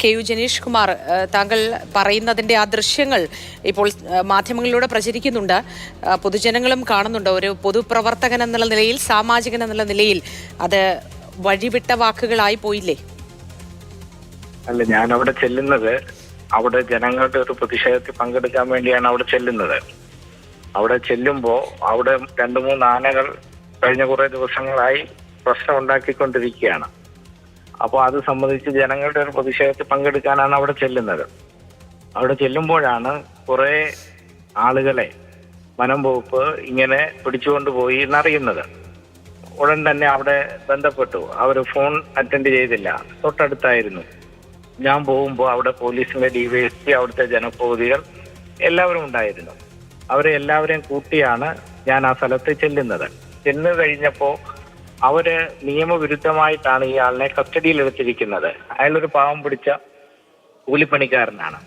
K U Janeesh Kumar, താങ്കൾ പറയുന്നതിൻ്റെ ആ ദൃശ്യങ്ങൾ ഇപ്പോൾ മാധ്യമങ്ങളിലൂടെ പ്രചരിക്കുന്നുണ്ട്, പൊതുജനങ്ങളും കാണുന്നുണ്ട്. ഒരു പൊതുപ്രവർത്തകൻ എന്നുള്ള നിലയിൽ, സാമാജികൻ എന്നുള്ള നിലയിൽ അത് വഴിവിട്ട വാക്കുകളായി പോയില്ലേ? അല്ല, ഞാൻ അവിടെ ചെല്ലുന്നത് അവിടെ ജനങ്ങളുടെ ഒരു പ്രതിഷേധത്തിൽ പങ്കെടുക്കാൻ വേണ്ടിയാണ് അവിടെ ചെല്ലുന്നത്. അവിടെ ചെല്ലുമ്പോൾ അവിടെ 2-3 ആനകൾ കഴിഞ്ഞ കുറെ ദിവസങ്ങളായി പ്രശ്നം ഉണ്ടാക്കിക്കൊണ്ടിരിക്കുകയാണ്. അപ്പോൾ അത് സംബന്ധിച്ച് ജനങ്ങളുടെ ഒരു പ്രതിഷേധത്തിൽ പങ്കെടുക്കാനാണ് അവിടെ ചെല്ലുന്നത്. അവിടെ ചെല്ലുമ്പോഴാണ് കുറെ ആളുകളെ വനം വകുപ്പ് ഇങ്ങനെ പിടിച്ചുകൊണ്ടുപോയി എന്നറിയുന്നത്. ഉടൻ തന്നെ അവിടെ ബന്ധപ്പെട്ടു. അവർ ഫോൺ അറ്റൻഡ് ചെയ്തില്ല, തൊട്ടടുത്തായിരുന്നു. ഞാൻ പോകുമ്പോൾ അവിടെ പോലീസിന്റെ ഡിവൈഎസ്പി, അവിടുത്തെ ജനപ്രതിനിധികൾ എല്ലാവരും ഉണ്ടായിരുന്നു. അവരെ എല്ലാവരെയും കൂട്ടിയാണ് ഞാൻ ആ സ്ഥലത്ത് ചെല്ലുന്നത്. ചെന്ന് കഴിഞ്ഞപ്പോൾ അവര് നിയമവിരുദ്ധമായിട്ടാണ് ഈ ആളിനെ കസ്റ്റഡിയിൽ എടുത്തിരിക്കുന്നത്. അയാളൊരു പാവം പിടിച്ച കൂലിപ്പണിക്കാരനാണ്.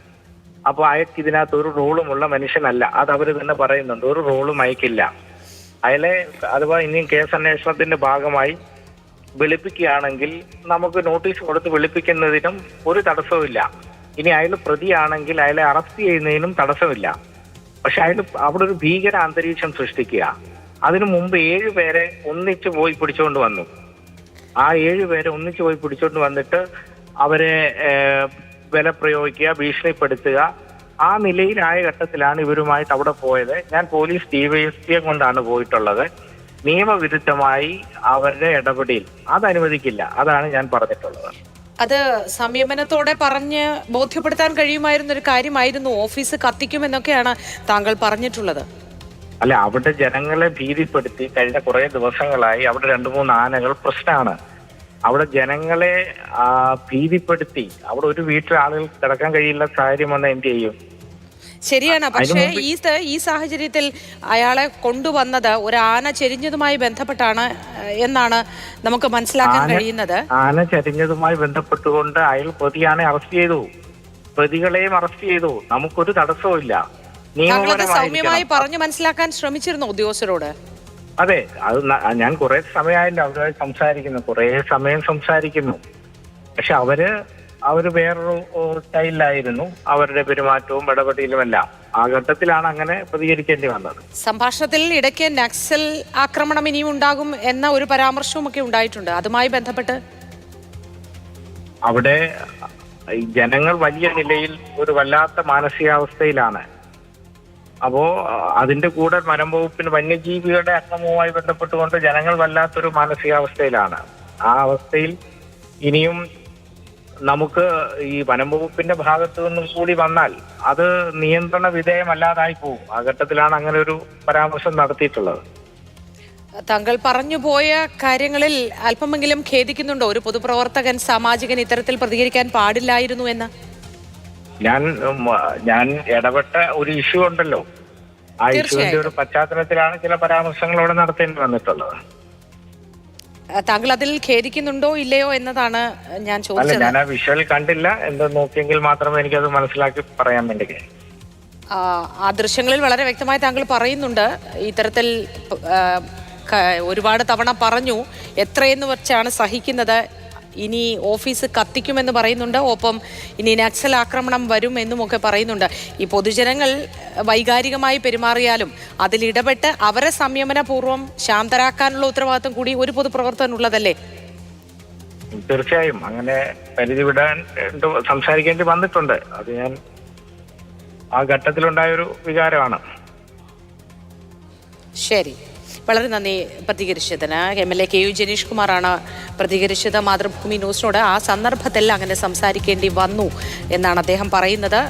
അപ്പോൾ അയാൾക്ക് ഇതിനകത്ത് ഒരു റോളുമുള്ള മനുഷ്യനല്ല. അത് അവർ തന്നെ പറയുന്നുണ്ട്, ഒരു റോളും അയക്കില്ല. അയാളെ അഥവാ ഇനിയും കേസ് അന്വേഷണത്തിന്റെ ഭാഗമായി വെളുപ്പിക്കുകയാണെങ്കിൽ നമുക്ക് നോട്ടീസ് കൊടുത്ത് വെളുപ്പിക്കുന്നതിനും ഒരു തടസ്സവുമില്ല. ഇനി അയാൾ പ്രതിയാണെങ്കിൽ അയാളെ അറസ്റ്റ് ചെയ്യുന്നതിനും തടസ്സമില്ല. പക്ഷെ അയാൾ അവിടെ ഒരു ഭീകര അന്തരീക്ഷം സൃഷ്ടിക്കുക. അതിനു മുമ്പ് 7 പേരെ ഒന്നിച്ച് പോയി പിടിച്ചുകൊണ്ട് വന്നു. ആ 7 പേരെ ഒന്നിച്ച് പോയി പിടിച്ചുകൊണ്ട് വന്നിട്ട് അവരെ വില പ്രയോഗിക്കുക, ഭീഷണിപ്പെടുത്തുക, ആ നിലയിലായ ഘട്ടത്തിലാണ് ഇവരുമായിട്ട് അവിടെ പോയത്. ഞാൻ പോലീസ് ഡിവൈഎസ്പിയെ കൊണ്ടാണ് പോയിട്ടുള്ളത്. നിയമവിരുദ്ധമായി അവരുടെ ഇടപെടൽ അത് അനുവദിക്കില്ല. അതാണ് ഞാൻ പറഞ്ഞിട്ടുള്ളത്. അത് സംയമനത്തോടെ പറഞ്ഞ് ബോധ്യപ്പെടുത്താൻ കഴിയുമായിരുന്ന ഒരു കാര്യമായിരുന്നു. ഓഫീസ് കത്തിക്കുമെന്നൊക്കെയാണ് താങ്കൾ പറഞ്ഞിട്ടുള്ളത്. അല്ല, അവിടെ ജനങ്ങളെ ഭീതിപ്പെടുത്തി കഴിഞ്ഞ കുറെ ദിവസങ്ങളായി അവിടെ 2-3 ആനകൾ പ്രശ്നമാണ്. അവിടെ ജനങ്ങളെ ഭീതിപ്പെടുത്തി അവിടെ ഒരു വീട്ടിൽ ആളുകൾ കിടക്കാൻ കഴിയില്ല സാഹചര്യം വന്നാൽ എന്ത് ചെയ്യും? ശരിയാണ്. പക്ഷേ ഈ സാഹചര്യത്തിൽ അയാളെ കൊണ്ടുവന്നത് ഒരു ആന ചെരിഞ്ഞതുമായി ബന്ധപ്പെട്ടാണ് എന്നാണ് നമുക്ക് മനസ്സിലാക്കാൻ കഴിയുന്നത്. ആന ചെരിഞ്ഞതുമായി ബന്ധപ്പെട്ടുകൊണ്ട് അയാൾ പ്രതിയാണെ അറസ്റ്റ് ചെയ്തു, പ്രതികളെയും അറസ്റ്റ് ചെയ്തു. നമുക്കൊരു തടസ്സവും ഇല്ല. സൗമ്യമായി പറഞ്ഞു മനസ്സിലാക്കാൻ ശ്രമിച്ചിരുന്നു ഉദ്യോഗസ്ഥരോട്? അതെ, അത് ഞാൻ കുറെ സമയമായില്ല അവരുമായി സംസാരിക്കുന്നു, കുറെ സമയം സംസാരിക്കുന്നു. പക്ഷെ അവര് വേറൊരു സ്റ്റൈലിലായിരുന്നു അവരുടെ പെരുമാറ്റവും ഇടപെടലുമെല്ലാം. ആ ഘട്ടത്തിലാണ് അങ്ങനെ പ്രതികരിക്കേണ്ടി വന്നത്. സംഭാഷണത്തിൽ ഇടയ്ക്ക് നക്സൽ ആക്രമണം ഇനിയും ഉണ്ടാകും എന്ന ഒരു പരാമർശവും ഒക്കെ ഉണ്ടായിട്ടുണ്ട്. അതുമായി ബന്ധപ്പെട്ട് അവിടെ ജനങ്ങൾ വലിയ നിലയിൽ ഒരു വല്ലാത്ത മാനസികാവസ്ഥയിലാണ്. അപ്പോ അതിന്റെ കൂടെ വനം വകുപ്പിന് വന്യജീവികളുടെ അക്രമവുമായി ബന്ധപ്പെട്ടുകൊണ്ട് ജനങ്ങൾ വല്ലാത്തൊരു മാനസികാവസ്ഥയിലാണ്. ആ അവസ്ഥയിൽ ഇനിയും നമുക്ക് ഈ വനം വകുപ്പിന്റെ ഭാഗത്തു നിന്നും കൂടി വന്നാൽ അത് നിയന്ത്രണ വിധേയമല്ലാതായി പോകും. ആ ഘട്ടത്തിലാണ് അങ്ങനെ ഒരു പരാമർശം നടത്തിയിട്ടുള്ളത്. താങ്കൾ പറഞ്ഞു പോയ കാര്യങ്ങളിൽ അല്പമെങ്കിലും ഖേദിക്കുന്നുണ്ടോ? ഒരു പൊതുപ്രവർത്തകൻ, സാമാജികൻ ഇത്തരത്തിൽ പ്രതികരിക്കാൻ പാടില്ലായിരുന്നു എന്ന്? ഞാൻ ഇടപെട്ട ഒരു ഇഷ്യൂ ഉണ്ടല്ലോ, ആ ഇഷ്യൂവിന്റെ ഒരു പശ്ചാത്തലത്തിലാണ് ചില പരാമർശങ്ങൾ അവിടെ നടത്തേണ്ടി വന്നിട്ടുള്ളത്. താങ്കൾ അതിൽ ഖേദിക്കുന്നുണ്ടോ ഇല്ലയോ എന്നതാണ് ഞാൻ ചോദിച്ചത്. അല്ല, ഞാൻ ആ വിഷ്വൽ കണ്ടില്ല. എന്താ നോക്കിയെങ്കിൽ മാത്രമേ എനിക്കത് മനസ്സിലാക്കി പറയാൻ വേണ്ടി. ആ ദൃശ്യങ്ങളിൽ വളരെ വ്യക്തമായി താങ്കൾ പറയുന്നുണ്ട്, ഇത്തരത്തിൽ ഒരുപാട് തവണ പറഞ്ഞു, എത്രയെന്ന് വെച്ചാണ് സഹിക്കുന്നത്, ഇനി ഓഫീസ് കത്തിക്കുമെന്ന് പറയുന്നുണ്ട്, ഒപ്പം ഇനി നക്സൽ ആക്രമണം വരും എന്നുമൊക്കെ പറയുന്നുണ്ട്. ഈ പൊതുജനങ്ങൾ വൈകാരികമായി പെരുമാറിയാലും അതിലിടപെട്ട് അവരെ സംയമനപൂർവ്വം ശാന്തരാക്കാനുള്ള ഉത്തരവാദിത്വം കൂടി ഒരു പൊതുപ്രവർത്തകനുള്ളതല്ലേ? തീർച്ചയായും അങ്ങനെ പരിധി വിടാൻ സംസാരിക്കേണ്ടി വന്നിട്ടുണ്ട്. അത് ഞാൻ ആ ഘട്ടത്തിലുണ്ടായൊരു വികാരമാണ്. ശരി, വളരെ നന്ദി പ്രതികരിച്ചതിന്. MLA കെ യു ജനീഷ് കുമാറാണ് പ്രതികരിച്ചത് മാതൃഭൂമി ന്യൂസിനോട്. ആ സന്ദർഭത്തിൽ അങ്ങനെ സംസാരിക്കേണ്ടി വന്നു എന്നാണ് അദ്ദേഹം പറയുന്നത്.